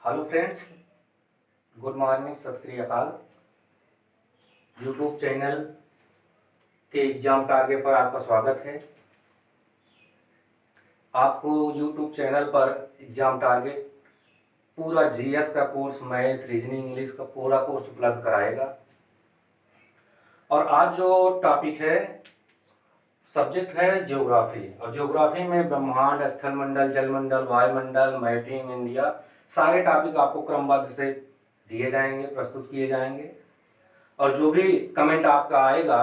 Hello friends, good morning, सत श्री अकाल। YouTube channel के एग्जाम टारगेट पर आपका स्वागत है। आपको यूट्यूब चैनल पर एग्जाम टारगेट पूरा जीएस का कोर्स, मैथ, रीजनिंग, इंग्लिश का पूरा कोर्स उपलब्ध कराएगा। और आज जो टॉपिक है, सब्जेक्ट है ज्योग्राफी। और ज्योग्राफी में ब्रह्मांड, स्थलमंडल, जलमंडल, वायुमंडल, मैपिंग इंडिया, सारे टॉपिक आपको क्रमबद्ध से दिए जाएंगे, प्रस्तुत किए जाएंगे। और जो भी कमेंट आपका आएगा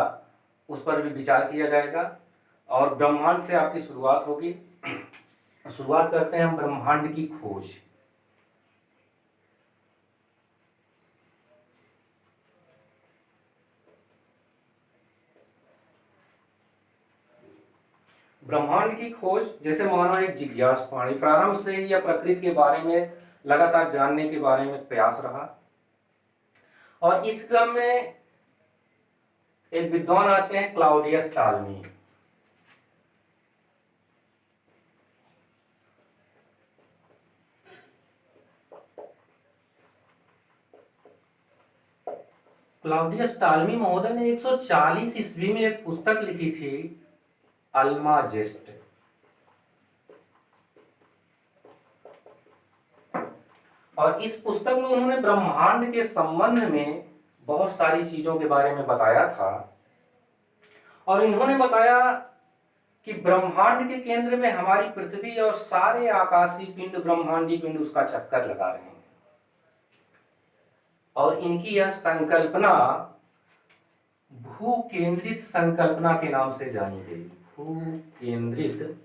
उस पर भी विचार किया जाएगा। और ब्रह्मांड से आपकी शुरुआत होगी। शुरुआत करते हैं हम ब्रह्मांड की खोज। ब्रह्मांड की खोज जैसे मानो एक जिज्ञासु प्राणी प्रारंभ से ही यह प्रकृति के बारे में लगातार जानने के बारे में प्रयास रहा। और इस क्रम में एक विद्वान आते हैं, क्लाउडियस टालमी। क्लाउडियस टालमी महोदय ने 140 ईस्वी में एक पुस्तक लिखी थी, अल्माजेस्ट। और इस पुस्तक में उन्होंने ब्रह्मांड के संबंध में बहुत सारी चीजों के बारे में बताया था। और इन्होंने बताया कि ब्रह्मांड के केंद्र में हमारी पृथ्वी और सारे आकाशीय पिंड, ब्रह्मांडीय पिंड उसका चक्कर लगा रहे हैं। और इनकी यह संकल्पना भू केंद्रित संकल्पना के नाम से जानी गई। भू केंद्रित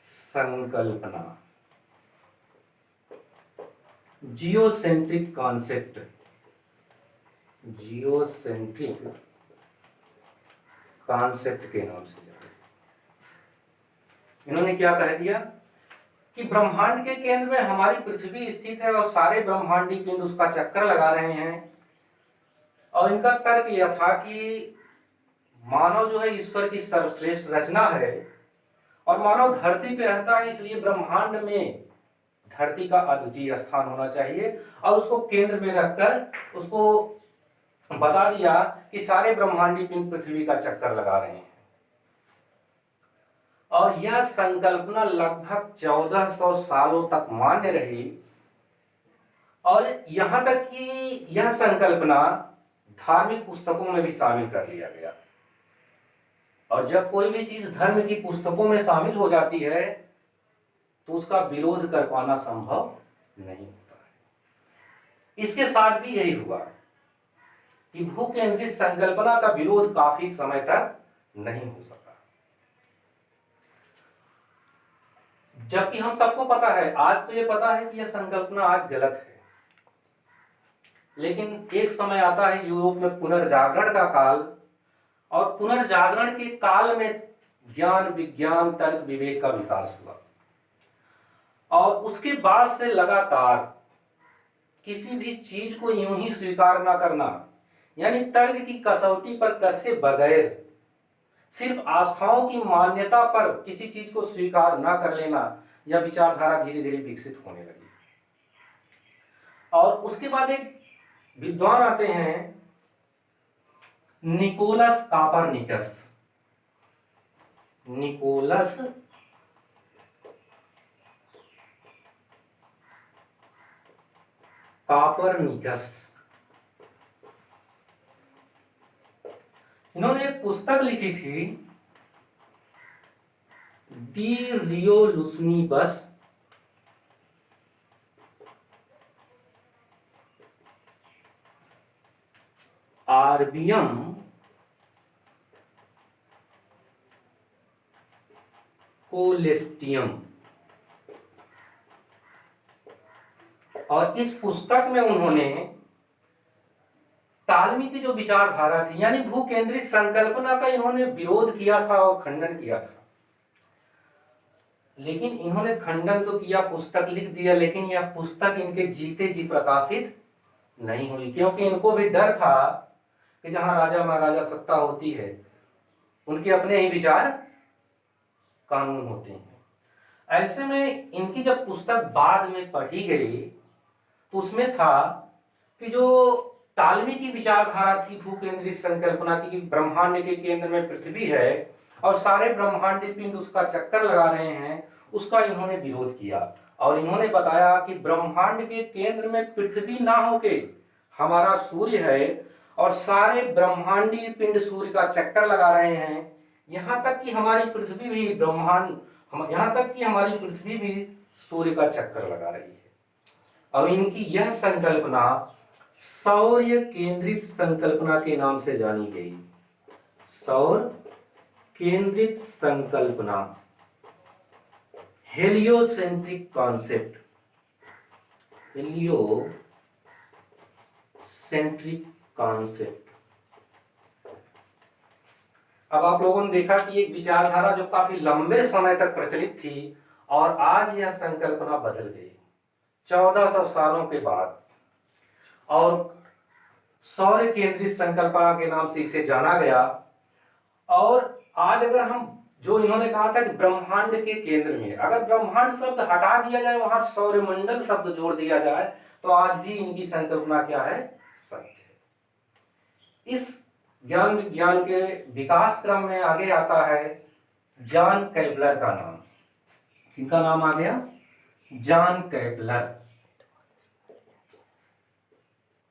संकल्पना, जियोसेंट्रिक कॉन्सेप्ट, जियोसेंट्रिक कॉन्सेप्ट के नाम से जाना। इन्होंने क्या कह दिया कि ब्रह्मांड के केंद्र में हमारी पृथ्वी स्थित है और सारे ब्रह्मांडीय पिंड उसका चक्कर लगा रहे हैं। और इनका तर्क यह था कि मानव जो है ईश्वर की सर्वश्रेष्ठ रचना है और मानव धरती पे रहता है, इसलिए ब्रह्मांड में धरती का अद्वितीय स्थान होना चाहिए। और उसको केंद्र में रखकर उसको बता दिया कि सारे ब्रह्मांडीय पिंड पृथ्वी का चक्कर लगा रहे हैं। और यह संकल्पना लगभग 1400 सालों तक मान्य रही। और यहां तक कि यह संकल्पना धार्मिक पुस्तकों में भी शामिल कर लिया गया। और जब कोई भी चीज धर्म की पुस्तकों में शामिल हो जाती है तो उसका विरोध कर पाना संभव नहीं होता है। इसके साथ भी यही हुआ कि भू केंद्रित संकल्पना का विरोध काफी समय तक नहीं हो सका। जबकि हम सबको पता है, आज तो ये पता है कि यह संकल्पना आज गलत है। लेकिन एक समय आता है यूरोप में पुनर्जागरण का काल। और पुनर्जागरण के काल में ज्ञान, विज्ञान, तर्क, विवेक का विकास हुआ। और उसके बाद से लगातार किसी भी चीज को यूं ही स्वीकार ना करना, यानी तर्क की कसौटी पर कसे बगैर सिर्फ आस्थाओं की मान्यता पर किसी चीज को स्वीकार ना कर लेना, यह विचारधारा धीरे धीरे विकसित होने लगी। और उसके बाद एक विद्वान आते हैं, निकोलस कापरनिकस। निकोलस कापरनिकस, इन्होंने एक पुस्तक लिखी थी, डी रियोलुशनीबस आर्बियम कोलेस्टियम। और इस पुस्तक में उन्होंने टालमी की जो विचारधारा थी, यानी भू केंद्रित संकल्पना का इन्होंने विरोध किया था और खंडन किया था। लेकिन इन्होंने खंडन तो किया, पुस्तक लिख दिया, लेकिन यह पुस्तक इनके जीते जी प्रकाशित नहीं हुई। क्योंकि इनको भी डर था कि जहां राजा महाराजा सत्ता होती है, उनके अपने ही विचार कानून होते हैं। ऐसे में इनकी जब पुस्तक बाद में पढ़ी गई तो उसमें था कि जो टालमी की विचारधारा थी भू केंद्रित संकल्पना की, कि ब्रह्मांड के केंद्र में पृथ्वी है और सारे ब्रह्मांड पिंड उसका चक्कर लगा रहे हैं, उसका इन्होंने विरोध किया और इन्होंने बताया कि ब्रह्मांड के केंद्र में पृथ्वी ना होके हमारा सूर्य है और सारे ब्रह्मांडीय पिंड सूर्य का चक्कर लगा रहे हैं। यहाँ तक कि हमारी पृथ्वी भी यहाँ तक कि हमारी पृथ्वी भी सूर्य का चक्कर लगा रही है। और इनकी यह संकल्पना सौर्य केंद्रित संकल्पना के नाम से जानी गई। सौर केंद्रित संकल्पना, हेलियोसेंट्रिक कॉन्सेप्ट, हेलियोसेंट्रिक कॉन्सेप्ट। अब आप लोगों ने देखा कि एक विचारधारा जो काफी लंबे समय तक प्रचलित थी और आज यह संकल्पना बदल गई 1400 सालों के बाद, और सौर्य केंद्रित संकल्पना के नाम से इसे जाना गया। और आज अगर हम, जो इन्होंने कहा था कि ब्रह्मांड के केंद्र में, अगर ब्रह्मांड शब्द हटा दिया जाए, वहां सौरमंडल शब्द जोड़ दिया जाए, तो आज भी इनकी संकल्पना क्या है? सत्य है। इस ज्ञान विज्ञान के विकास क्रम में आगे आता है जॉन केपलर का नाम। किनका नाम आ गया? John Kepler.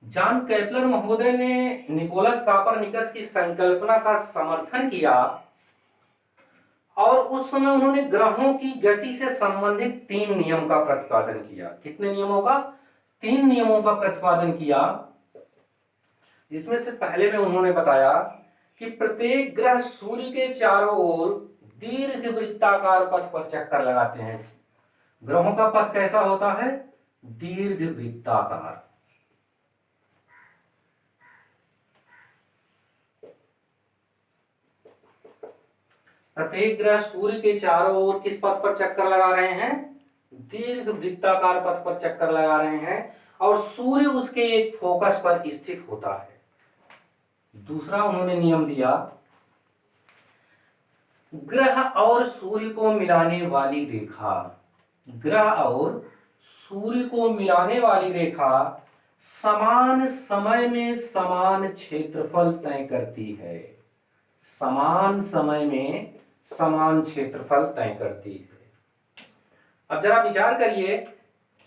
जॉन केपलर महोदय ने निकोलस कॉपरनिकस की संकल्पना का समर्थन किया और उस समय उन्होंने ग्रहों की गति से संबंधित 3 नियम का प्रतिपादन किया। कितने नियमों का? 3 नियमों का प्रतिपादन किया, जिसमें से पहले में उन्होंने बताया कि प्रत्येक ग्रह सूर्य के चारों ओर दीर्घ वृत्ताकार पथ पर चक्कर लगाते हैं। ग्रहों का पथ कैसा होता है? दीर्घ वृत्ताकार। प्रत्येक ग्रह सूर्य के चारों ओर किस पथ पर चक्कर लगा रहे हैं? दीर्घ वृत्ताकार पथ पर चक्कर लगा रहे हैं और सूर्य उसके एक फोकस पर स्थित होता है। दूसरा उन्होंने नियम दिया, ग्रह और सूर्य को मिलाने वाली रेखा, ग्रह और सूर्य को मिलाने वाली रेखा समान समय में समान क्षेत्रफल तय करती है। समान समय में समान क्षेत्रफल तय करती है। अब जरा विचार करिए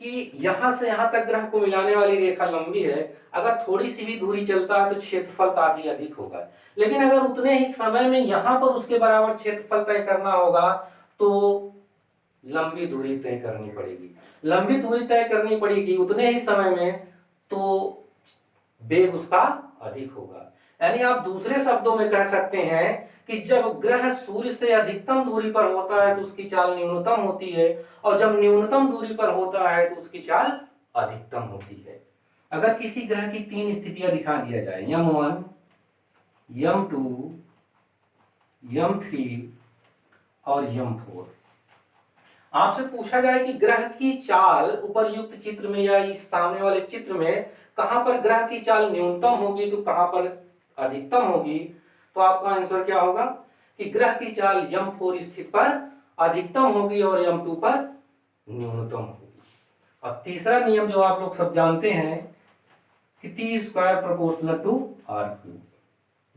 कि यहां से यहां तक ग्रह को मिलाने वाली रेखा लंबी है, अगर थोड़ी सी भी दूरी चलता है तो क्षेत्रफल काफी अधिक होगा, लेकिन अगर उतने ही समय में यहां पर उसके बराबर क्षेत्रफल तय करना होगा तो लंबी दूरी तय करनी पड़ेगी। लंबी दूरी तय करनी पड़ेगी उतने ही समय में, तो वेग उसका अधिक होगा। यानी आप दूसरे शब्दों में कह सकते हैं कि जब ग्रह सूर्य से अधिकतम दूरी पर होता है तो उसकी चाल न्यूनतम होती है, और जब न्यूनतम दूरी पर होता है तो उसकी चाल अधिकतम होती है। अगर किसी ग्रह की 3 स्थितियां दिखा दिया जाए, M1, M2, M3 और M4, आपसे पूछा जाए कि ग्रह की चाल उपरयुक्त चित्र में या इस सामने वाले चित्र में कहां पर ग्रह की चाल न्यूनतम होगी तो कहां पर अधिकतम होगी, तो आपका आंसर क्या होगा कि ग्रह की चाल M4 स्थित पर अधिकतम होगी और M2 पर न्यूनतम होगी। अब तीसरा नियम जो आप लोग सब जानते हैं कि T² प्रोपोर्शनल टू R3,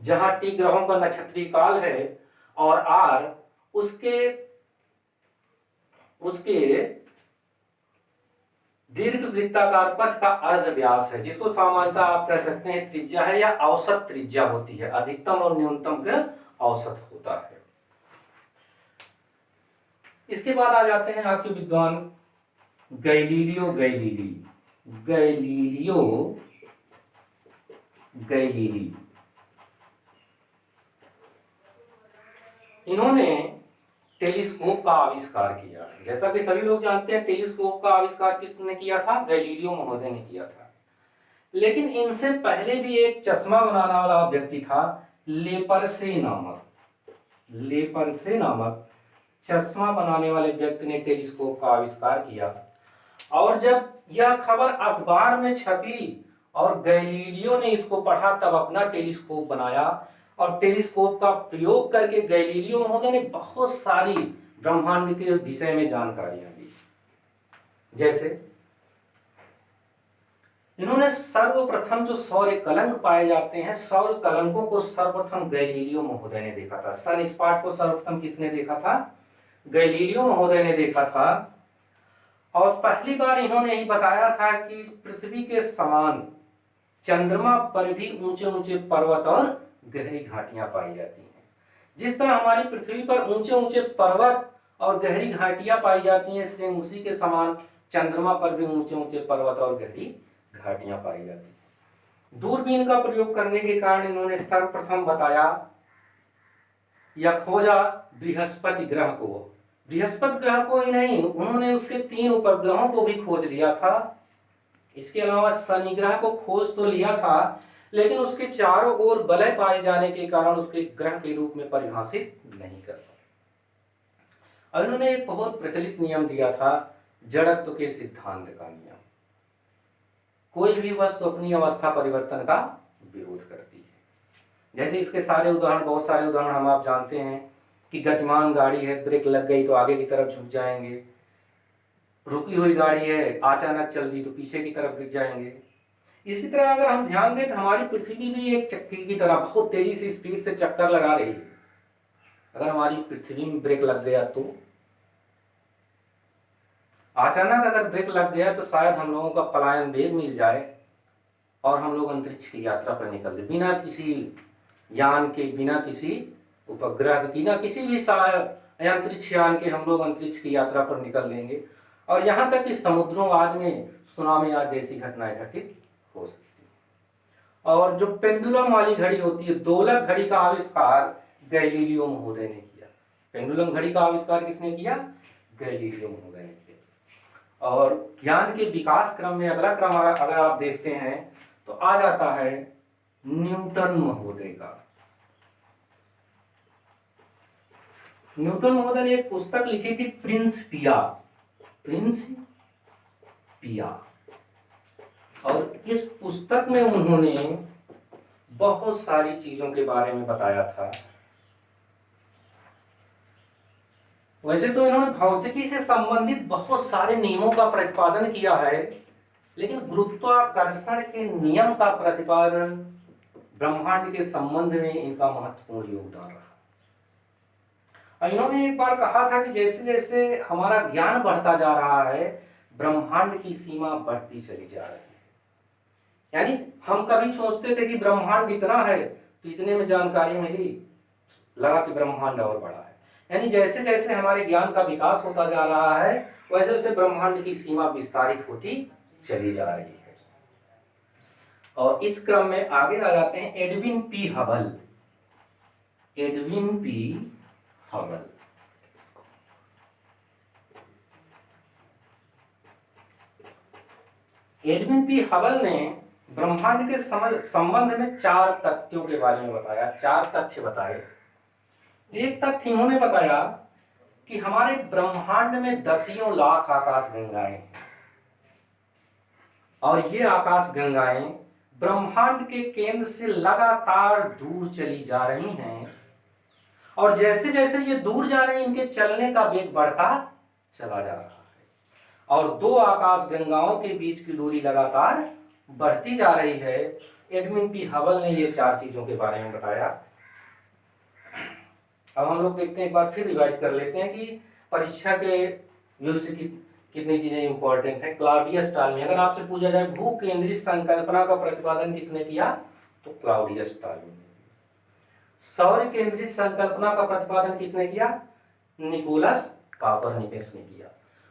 जहां T ग्रहों का नक्षत्रीय काल है और R उसके दीर्घ वृत्ताकार पथ का अर्ध व्यास है, जिसको सामान्यतः आप कह सकते हैं त्रिज्या है या औसत त्रिज्या होती है। अधिकतम और न्यूनतम का औसत होता है। इसके बाद आ जाते हैं आपके विद्वान गैलीलियो गैलीली। इन्होंने टेलीस्कोप का आविष्कार किया। जैसा कि सभी लोग जानते हैं टेलीस्कोप का आविष्कार किसने किया था? गैलीलियो महोदय ने किया था। लेकिन इनसे पहले भी एक चश्मा बनाने वाला व्यक्ति था, लेपर्से नामक चश्मा बनाने वाले व्यक्ति ने टेलीस्कोप का आविष्कार किया। और जब यह खबर अखबार में छपी और गैलीलियो ने इसको पढ़ा, तब अपना टेलीस्कोप बनाया और टेलीस्कोप का प्रयोग करके गैलीलियो महोदय ने बहुत सारी ब्रह्मांड के विषय में जानकारियां दी। जैसे इन्होंने सर्वप्रथम जो सौर कलंक पाए जाते हैं, सौर कलंकों को सर्वप्रथम गैलीलियो महोदय ने देखा था। सन स्पॉट को सर्वप्रथम किसने देखा था? गैलीलियो महोदय ने देखा था। और पहली बार इन्होंने यही बताया था कि पृथ्वी के समान चंद्रमा पर भी ऊंचे ऊंचे पर्वत और गहरी घाटियां पाई जाती हैं। जिस तरह हमारी पृथ्वी पर ऊंचे ऊंचे पर्वत और गहरी घाटियां पाई जाती हैं, सेम उसी के समान चंद्रमा पर भी ऊंचे ऊंचे पर्वत और गहरी घाटियां पाई जाती हैं। दूरबीन का प्रयोग करने के कारण इन्होंने सर्वप्रथम बताया या खोजा बृहस्पति ग्रह को। बृहस्पति ग्रह को ही नहीं, उन्होंने उसके 3 उपग्रहों को भी खोज लिया था। इसके अलावा शनि ग्रह को खोज तो लिया था, लेकिन उसके चारों ओर वलय पाए जाने के कारण उसके ग्रह के रूप में परिभाषित नहीं कर पाए। और उन्होंने एक बहुत प्रचलित नियम दिया था, जड़त्व के सिद्धांत का नियम। कोई भी वस्तु अपनी अवस्था परिवर्तन का विरोध करती है। जैसे इसके सारे उदाहरण, बहुत सारे उदाहरण हम आप जानते हैं कि गतिमान गाड़ी है, ब्रेक लग गई तो आगे की तरफ झुक जाएंगे। रुकी हुई गाड़ी है, अचानक चल दी तो पीछे की तरफ गिर जाएंगे। इसी तरह अगर हम ध्यान दें तो हमारी पृथ्वी भी एक चक्की की तरह बहुत तेजी से स्पीड से चक्कर लगा रही है। अगर हमारी पृथ्वी में ब्रेक लग गया तो अचानक अगर ब्रेक लग गया तो शायद हम लोगों का पलायन वेग मिल जाए और हम लोग अंतरिक्ष की यात्रा पर निकल जाए, बिना किसी यान के, बिना किसी उपग्रह के, बिना किसी भी अंतरिक्ष यान के हम लोग अंतरिक्ष की यात्रा पर निकल लेंगे। और यहाँ तक कि समुद्रों आदि में सुनामी आदि जैसी घटनाएं घटित हो सकती है। और जो पेंडुलम वाली घड़ी होती है, दोलक घड़ी का आविष्कार गैलीलियो महोदय ने किया। पेंडुलम घड़ी का आविष्कार किसने किया? गैलीलियो महोदय ने किया। और ज्ञान के विकास क्रम में अगला क्रम अगर आप देखते हैं तो आ जाता है न्यूटन महोदय का। न्यूटन महोदय ने एक पुस्तक लिखी थी, प्रिंसिपिया। और इस पुस्तक में उन्होंने बहुत सारी चीजों के बारे में बताया था। वैसे तो इन्होंने भौतिकी से संबंधित बहुत सारे नियमों का प्रतिपादन किया है, लेकिन गुरुत्वाकर्षण के नियम का प्रतिपादन ब्रह्मांड के संबंध में इनका महत्वपूर्ण योगदान रहा। और इन्होंने एक बार कहा था कि जैसे जैसे हमारा ज्ञान बढ़ता जा रहा है, ब्रह्मांड की सीमा बढ़ती चली जा रही है। यानी हम कभी सोचते थे कि ब्रह्मांड इतना है, तो इतने में जानकारी मिली, लगा कि ब्रह्मांड और बड़ा है। यानी जैसे जैसे हमारे ज्ञान का विकास होता जा रहा है, वैसे वैसे ब्रह्मांड की सीमा विस्तारित होती चली जा रही है। और इस क्रम में आगे आ जाते हैं Edwin P Hubble. Edwin P Hubble Edwin P Hubble ने ब्रह्मांड के संबंध में 4 तथ्यों के बारे में बताया, 4 तथ्य बताए। एक तथ्य इन्होंने बताया कि हमारे ब्रह्मांड में दसियों लाख आकाश गंगाएं हैं, और ये आकाश गंगाएं ब्रह्मांड के केंद्र से लगातार दूर चली जा रही हैं। और जैसे जैसे ये दूर जा रही हैं, इनके चलने का वेग बढ़ता चला जा रहा है। और 2 आकाश गंगाओं के बीच की दूरी लगातार बढ़ती जा रही है। एडविन पी हबल ने ये 4 चीजों के बारे में बताया। अब हम लोग देखते हैं, एक बार फिर रिवाइज कर लेते हैं कि परीक्षा के व्यू से कितनी चीजें इंपॉर्टेंट है। क्लाउडियस टालमी, अगर आपसे पूछा जाए भू केंद्रित संकल्पना का प्रतिपादन किसने किया, तो क्लाउडियस टालमी। सौर केंद्रित संकल्पना का प्रतिपादन किसने किया, निकोलस कॉपरनिकस ने किया।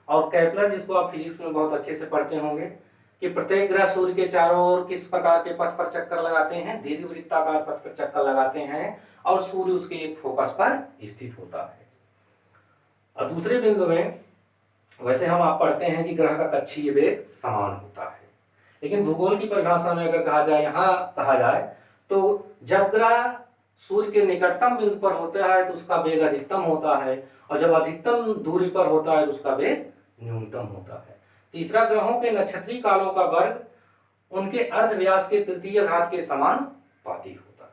और केपलर, जिसको आप फिजिक्स में बहुत अच्छे से पढ़ते होंगे, कि प्रत्येक ग्रह सूर्य के चारों ओर किस प्रकार के पथ पर चक्कर लगाते हैं, दीर्घवृत्ताकार पथ पर चक्कर लगाते हैं, और सूर्य उसके एक फोकस पर स्थित होता है। और दूसरे बिंदु में वैसे हम आप पढ़ते हैं कि ग्रह का कक्षीय वेग समान होता है, लेकिन भूगोल की परिभाषा में अगर कहा जाए, यहाँ कहा जाए तो जब ग्रह सूर्य के निकटतम बिंदु पर होता है तो उसका वेग अधिकतम होता है, और जब अधिकतम दूरी पर होता है तो उसका वेग न्यूनतम होता है। तीसरा, ग्रहों के नक्षत्रीय कालों का वर्ग उनके अर्धव्यास के तृतीय घात के समानुपाती होता है।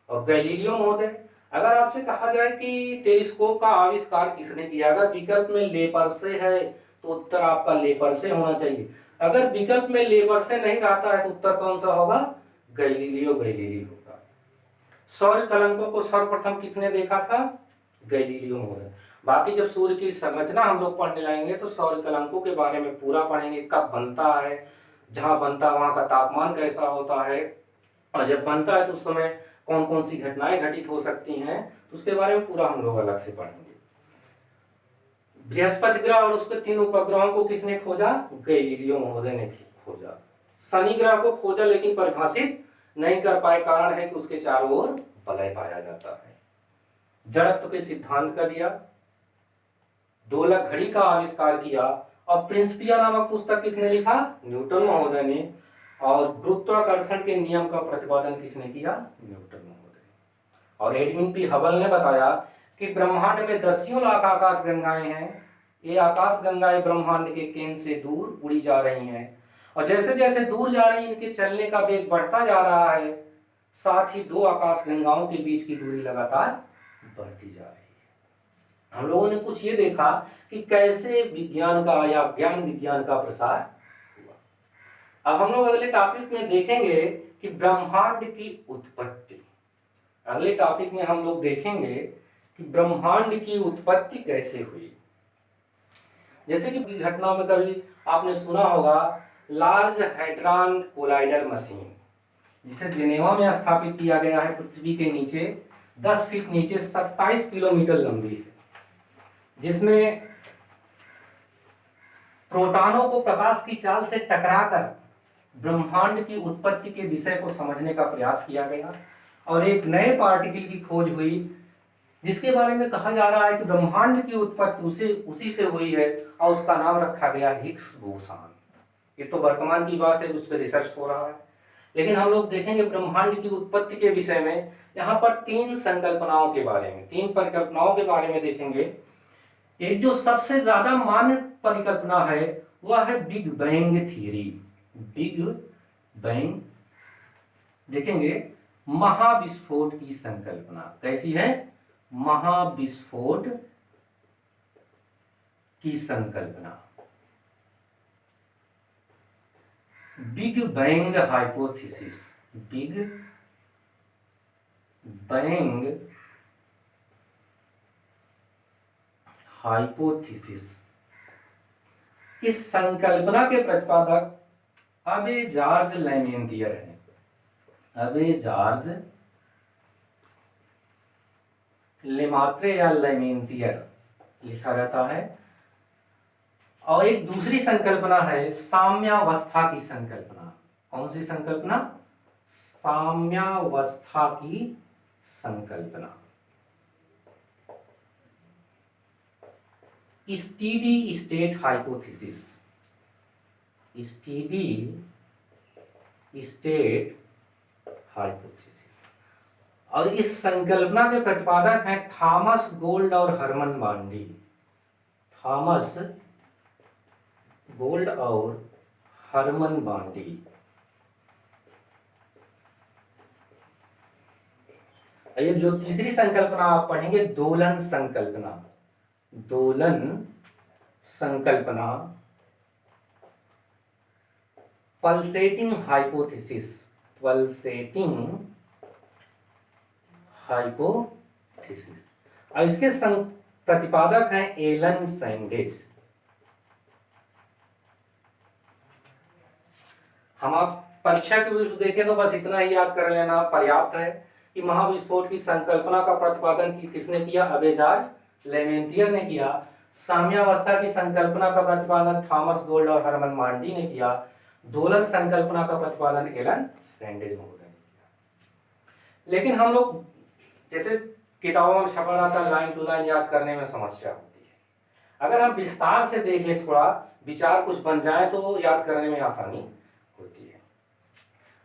और गैलीलियो महोदय अगर आपसे कहा जाए कि टेलीस्कोप का आविष्कार किसने किया, अगर विकल्प में लेपर्से है तो उत्तर आपका लेपर्से होना चाहिए। अगर विकल्प में लेपर्से नहीं रहता है तो उत्तर कौन सा होगा, गैलीलियो गैलीली होगा। सौर कलंकों को सर्वप्रथम किसने देखा था, गैलीलियो महोदय। बाकी जब सूर्य की संरचना हम लोग पढ़ने लाएंगे तो सौर कलंकों के बारे में पूरा पढ़ेंगे, कब बनता है, जहां बनता है वहां का तापमान कैसा होता है, और जब बनता है तो उस समय कौन कौन सी घटनाएं घटित हो सकती हैं, तो उसके बारे में पूरा हम लोग अलग से पढ़ेंगे। बृहस्पति ग्रह और उसके 3 उपग्रहों को किसने खोजा, गैलीलियो महोदय ने खोजा। शनि ग्रह को खोजा लेकिन परिभाषित नहीं कर पाए, कारण है कि उसके चारों ओर वलय पाया जाता है। जड़त्व के सिद्धांत का दिया, दोलक घड़ी का आविष्कार किया, और प्रिंसिपिया नामक पुस्तक किसने लिखा, न्यूटन महोदय ने। और गुरुत्वाकर्षण के नियम का प्रतिपादन किसने किया, न्यूटन महोदय। और एडविन पी हबल ने बताया कि ब्रह्मांड में दसियों लाख आकाश गंगाएं हैं, ये आकाश गंगाएं ब्रह्मांड के केंद्र से दूर उड़ी जा रही हैं, और जैसे जैसे दूर जा रही इनके चलने का वेग बढ़ता जा रहा है, साथ ही 2 आकाश गंगाओं के बीच की दूरी लगातार बढ़ती जा रही है। हम लोगों ने कुछ ये देखा कि कैसे विज्ञान का या ज्ञान विज्ञान का प्रसार हुआ। अब हम लोग अगले टॉपिक में देखेंगे कि ब्रह्मांड की उत्पत्ति। अगले टॉपिक में हम लोग देखेंगे कि ब्रह्मांड की उत्पत्ति कैसे हुई। जैसे कि घटना में कभी आपने सुना होगा लार्ज हैड्रॉन कोलाइडर मशीन, जिसे जिनेवा में स्थापित किया गया है, पृथ्वी के नीचे 10 फीट नीचे 27 किलोमीटर लंबी है, जिसमें प्रोटॉनों को प्रकाश की चाल से टकराकर ब्रह्मांड की उत्पत्ति के विषय को समझने का प्रयास किया गया, और एक नए पार्टिकल की खोज हुई जिसके बारे में कहा जा रहा है कि ब्रह्मांड की उत्पत्ति उसी से हुई है, और उसका नाम रखा गया हिग्स बोसान। ये तो वर्तमान की बात है, उस पर रिसर्च हो रहा है, लेकिन हम लोग देखेंगे ब्रह्मांड की उत्पत्ति के विषय में यहाँ पर 3 संकल्पनाओं के बारे में, 3 परिकल्पनाओं के बारे में देखेंगे। एक जो सबसे ज्यादा मान्य परिकल्पना है वह है big bang theory. Big bang देखेंगे, महाविस्फोट की संकल्पना कैसी है, महाविस्फोट की संकल्पना, big bang hypothesis. Big bang hypothesis, इस संकल्पना के प्रतिपादक अबे जॉर्ज लेमेंतियर हैं। अबे जॉर्ज लेमात्रे या लेमेंतियर लिखा जाता है। और एक दूसरी संकल्पना है साम्यावस्था की संकल्पना। कौन सी संकल्पना, साम्यावस्था की संकल्पना, steady state hypothesis. Steady state hypothesis. और इस संकल्पना के प्रतिपादक हैं थॉमस गोल्ड और हरमन बांडी। थॉमस गोल्ड और हरमन बांडी। ये जो तीसरी संकल्पना आप पढ़ेंगे दोलन संकल्पना। दोलन संकल्पना, पल्सेटिंग हाइपोथेसिस। Pulsating hypothesis. और इसके प्रतिपादक हैं एलन सैंडेज। हम आप परीक्षा के विषय देखें तो बस इतना ही याद कर लेना पर्याप्त है कि महाविस्फोट की संकल्पना का प्रतिपादन किसने किया, अबे जॉर्ज लेमेंतियर ने किया। साम्यावस्था की संकल्पना का प्रतिपादन थॉमस गोल्ड और हरमन बांडी ने किया। दोलन संकल्पना का प्रतिपादन एलन सैंडेज महोदय ने किया। लेकिन हम लोग जैसे किताबों में छपा रहता है लाइन टू लाइन याद करने में समस्या होती है। अगर हम विस्तार से देख ले, थोड़ा विचार कुछ बन जाए तो याद करने में आसानी होती है।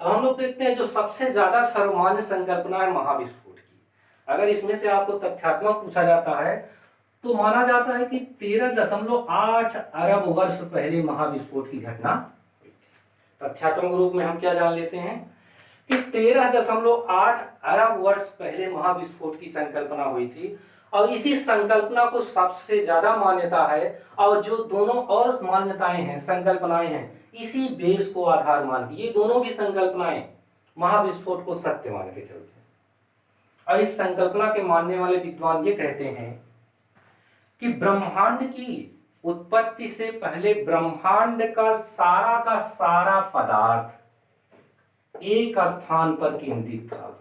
अब हम लोग देखते हैं जो सबसे ज्यादा सर्वमान्य संकल्पना है महाविस्फोट की। अगर इसमें से आपको तथ्यात्मक पूछा जाता है तो माना जाता है कि 13.8 अरब वर्ष पहले महाविस्फोट की घटना हुई थी। तथ्यात्मक रूप में हम क्या जान लेते हैं, कि 13.8 अरब वर्ष पहले महाविस्फोट की संकल्पना हुई थी और इसी संकल्पना को सबसे ज्यादा मान्यता है और जो दोनों और मान्यताएं हैं, संकल्पनाएं हैं, इसी बेस को आधार मान के ये दोनों भी संकल्पनाएं महाविस्फोट को सत्य मान के चलते हैं। और इस संकल्पना के मानने वाले विद्वान ये कहते हैं कि ब्रह्मांड की उत्पत्ति से पहले ब्रह्मांड का सारा पदार्थ एक स्थान पर केंद्रित था।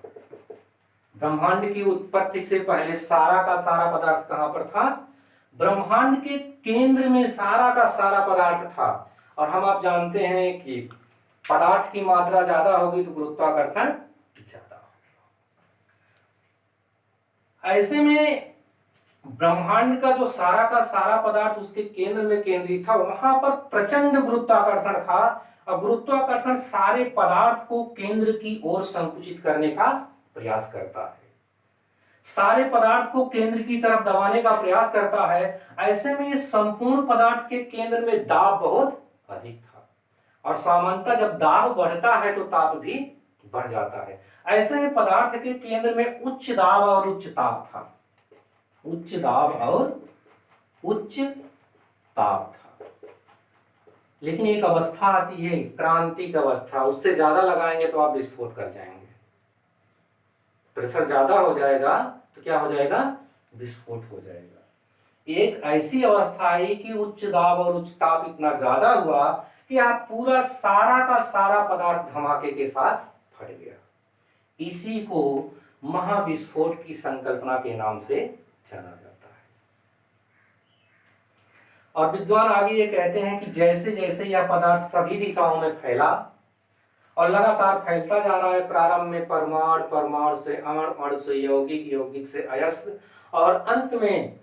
ब्रह्मांड की उत्पत्ति से पहले सारा का सारा पदार्थ कहां पर था? ब्रह्मांड के केंद्र में सारा का सारा पदार्थ था। और हम आप जानते हैं कि पदार्थ की मात्रा ज्यादा होगी तो गुरुत्वाकर्षण ज्यादा होगा। ऐसे में ब्रह्मांड का जो सारा का सारा पदार्थ उसके केंद्र में केंद्रित था, वहां पर प्रचंड गुरुत्वाकर्षण था और गुरुत्वाकर्षण सारे पदार्थ को केंद्र की ओर संकुचित करने का प्रयास करता है, सारे पदार्थ को केंद्र की तरफ दबाने का प्रयास करता है। ऐसे में संपूर्ण पदार्थ के केंद्र में दाब बहुत अधिक था और सामान्यतः जब दाब बढ़ता है तो ताप भी बढ़ जाता है। ऐसे में पदार्थ के केंद्र में उच्च दाब और उच्च ताप था, उच्च दाब और उच्च ताप था। लेकिन एक अवस्था आती है, क्रांतिक अवस्था, उससे ज्यादा लगाएंगे तो आप विस्फोट कर जाएंगे। प्रेशर ज्यादा हो जाएगा तो क्या हो जाएगा? विस्फोट हो जाएगा। एक ऐसी अवस्था आई कि उच्च दाब और उच्च ताप इतना ज्यादा हुआ कि आप पूरा सारा का सारा पदार्थ धमाके के साथ फट गया। इसी को महाविस्फोट की संकल्पना के नाम से जाना जाता है। और विद्वान आगे ये कहते हैं कि जैसे जैसे यह पदार्थ सभी दिशाओं में फैला और लगातार फैलता जा रहा है, प्रारंभ में परमाणु, परमाणु से अणु, अणु से यौगिक, यौगिक से अयस्क और अंत में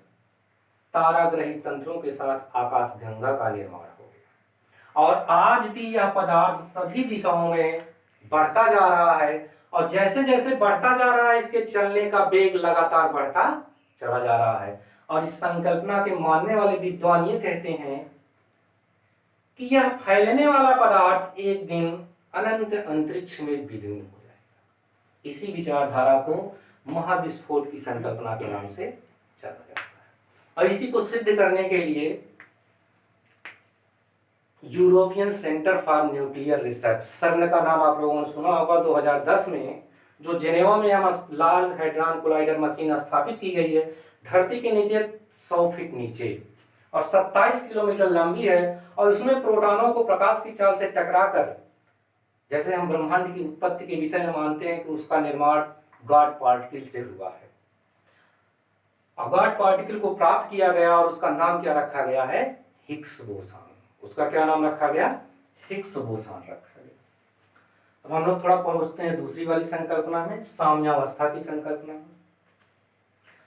ताराग्रही तंत्रों के साथ आकाशगंगा का निर्माण हो गया। और आज भी यह पदार्थ सभी दिशाओं में बढ़ता जा रहा है और जैसे जैसे बढ़ता जा रहा है इसके चलने का वेग लगातार बढ़ता चला जा रहा है। और इस संकल्पना के मानने वाले विद्वान ये कहते हैं कि यह फैलने वाला पदार्थ एक दिन अनंत अंतरिक्ष में विलीन हो जाएगा। इसी विचारधारा को महाविस्फोट की संकल्पना के नाम से जाना जाता है। और इसी को सिद्ध करने के लिए European centre for nuclear research, सर्न का नाम आप लोगों ने सुना होगा, 2010 में जो जेनेवा में लार्ज हैड्रॉन कोलाइडर मशीन स्थापित की गई है, धरती के नीचे 100 फीट नीचे और 27 किलोमीटर लंबी है और उसमें प्रोटॉनों को प्रकाश की चाल से टकराकर, जैसे हम ब्रह्मांड की उत्पत्ति के विषय में मानते हैं कि उसका निर्माण गॉड पार्टिकल से हुआ है, गॉड पार्टिकल को प्राप्त किया गया और उसका नाम क्या रखा गया है? Higgs boson. उसका क्या नाम रखा गया? हिग्स बोसॉन रखा गया। अब हम लोग थोड़ा पहुंचते हैं दूसरी वाली संकल्पना में, साम्यावस्था की संकल्पना में।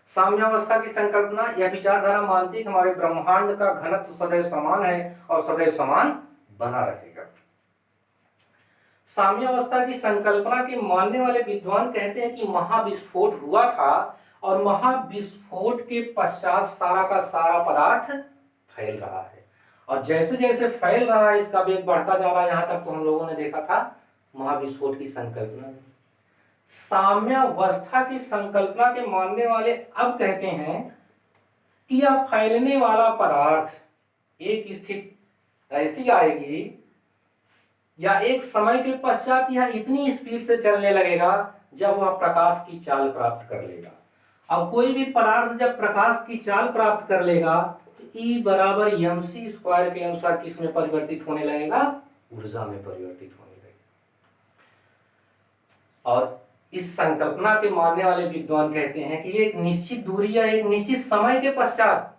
साम्यावस्था की संकल्पना यह विचारधारा मानती है कि हमारे ब्रह्मांड का घनत्व सदैव समान है और सदैव समान बना रहेगा। साम्यावस्था की संकल्पना के मानने वाले विद्वान कहते हैं कि महाविस्फोट हुआ था और महाविस्फोट के पश्चात सारा का सारा पदार्थ फैल रहा है और जैसे जैसे फैल रहा है इसका वेग बढ़ता जा रहा है। यहां तक तो हम लोगों ने देखा था महाविस्फोट की संकल्पना में। साम्यावस्था की संकल्पना के मानने वाले अब कहते हैं कि यह फैलने वाला पदार्थ एक स्थिति ऐसी आएगी या एक समय के पश्चात यह इतनी स्पीड से चलने लगेगा जब वह प्रकाश की चाल प्राप्त कर लेगा। अब कोई भी पदार्थ जब प्रकाश की चाल प्राप्त कर लेगा तो E बराबर mc स्क्वायर के अनुसार किस में परिवर्तित होने लगेगा? ऊर्जा में परिवर्तित होने लगेगा। और इस संकल्पना के मानने वाले विद्वान कहते हैं कि एक निश्चित दूरी या एक निश्चित समय के पश्चात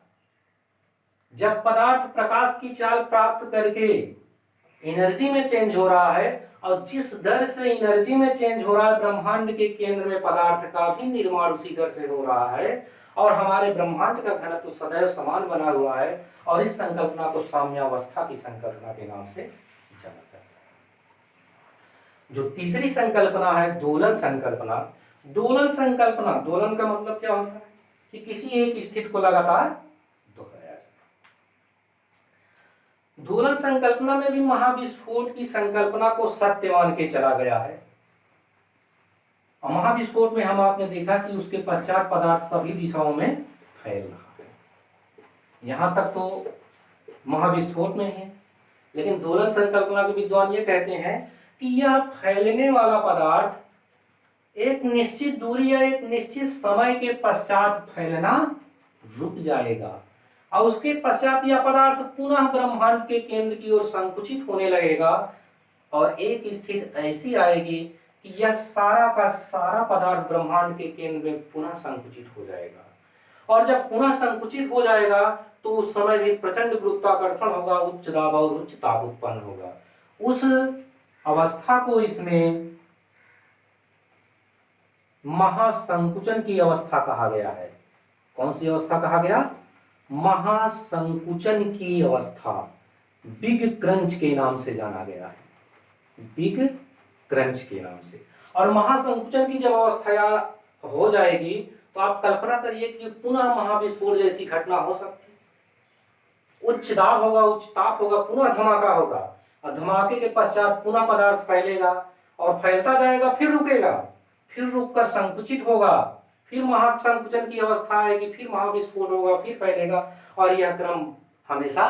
जब पदार्थ प्रकाश की चाल प्राप्त करके एनर्जी में चेंज हो रहा है और जिस दर से एनर्जी में चेंज हो रहा है, ब्रह्मांड के केंद्र में पदार्थ का भी निर्माण उसी दर से हो रहा है और हमारे ब्रह्मांड का घनत्व सदैव समान बना हुआ है। और इस संकल्पना को साम्यावस्था की संकल्पना के नाम से जाना जाता है। जो तीसरी संकल्पना है दोलन संकल्पना। दोलन संकल्पना, दोलन का मतलब क्या होता है? कि किसी एक स्थिति को लगातार दोहराया जाए। दोलन संकल्पना में भी महाविस्फोट की संकल्पना को सत्य मान के चला गया है और महाविस्फोट में हम आपने देखा कि उसके पश्चात पदार्थ सभी दिशाओं में फैल रहा है। यहां तक तो महाविस्फोट में है, लेकिन दोलन संकल्पना के विद्वान ये कहते हैं कि यह फैलने वाला पदार्थ एक निश्चित दूरी या एक निश्चित समय के पश्चात फैलना रुक जाएगा और उसके पश्चात यह पदार्थ पुनः ब्रह्मांड के केंद्र की ओर संकुचित होने लगेगा और एक स्थिति ऐसी आएगी कि यह सारा का सारा पदार्थ ब्रह्मांड के केंद्र में पुनः संकुचित हो जाएगा। और जब पुनः संकुचित हो जाएगा तो उस समय भी प्रचंड गुरुत्वाकर्षण होगा, उच्च दाब और उच्च ताप उत्पन्न होगा। उस अवस्था को इसमें महासंकुचन की अवस्था कहा गया है। कौन सी अवस्था कहा गया? महासंकुचन की अवस्था, बिग क्रंच के नाम से जाना गया है, बिग क्रंच के नाम से। और महासंकुचन की जब अवस्था हो जाएगी तो आप कल्पना करिए कि पुनः महाविस्फोट जैसी घटना हो सकती है। उच्च दाब होगा, उच्च ताप होगा, पुनः धमाका होगा और धमाके के पश्चात पुनः पदार्थ फैलेगा और फैलता जाएगा, फिर रुकेगा, फिर रुककर संकुचित होगा, फिर महासंकुचन की अवस्था आएगी, फिर महाविस्फोट होगा, फिर फैलेगा और यह क्रम हमेशा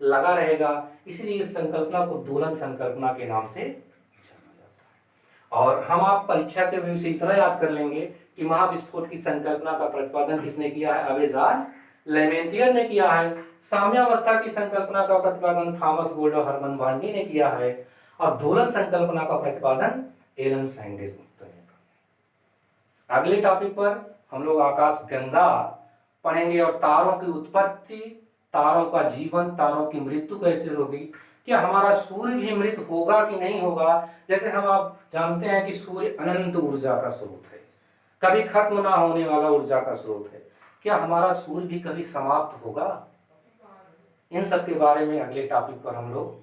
लगा रहेगा। इसलिए इस संकल्पना को दोलन संकल्पना के नाम से जाना जाता है। और हम आप परीक्षा के व्यू से इतना याद कर लेंगे कि महाविस्फोट की संकल्पना का प्रतिपादन किसने किया है? अबे जॉर्ज लेमेंटियर ने किया है। साम्यावस्था की संकल्पना का प्रतिपादन थॉमस गोल्ड और हर्मन वान डी ने किया है और दोलन संकल्पना का प्रतिपादन एलन सैंडविच ने। अगले टॉपिक पर हम लोग आकाश गंगा पढ़ेंगे और तारों की उत्पत्ति, तारों का जीवन, तारों की मृत्यु कैसे होगी, क्या हमारा सूर्य भी मृत होगा कि नहीं होगा। जैसे हम आप जानते हैं कि सूर्य अनंत ऊर्जा का स्रोत है, कभी खत्म ना होने वाला ऊर्जा का स्रोत है। क्या हमारा सूर्य भी कभी समाप्त होगा? इन सब के बारे में अगले टॉपिक पर हम लोग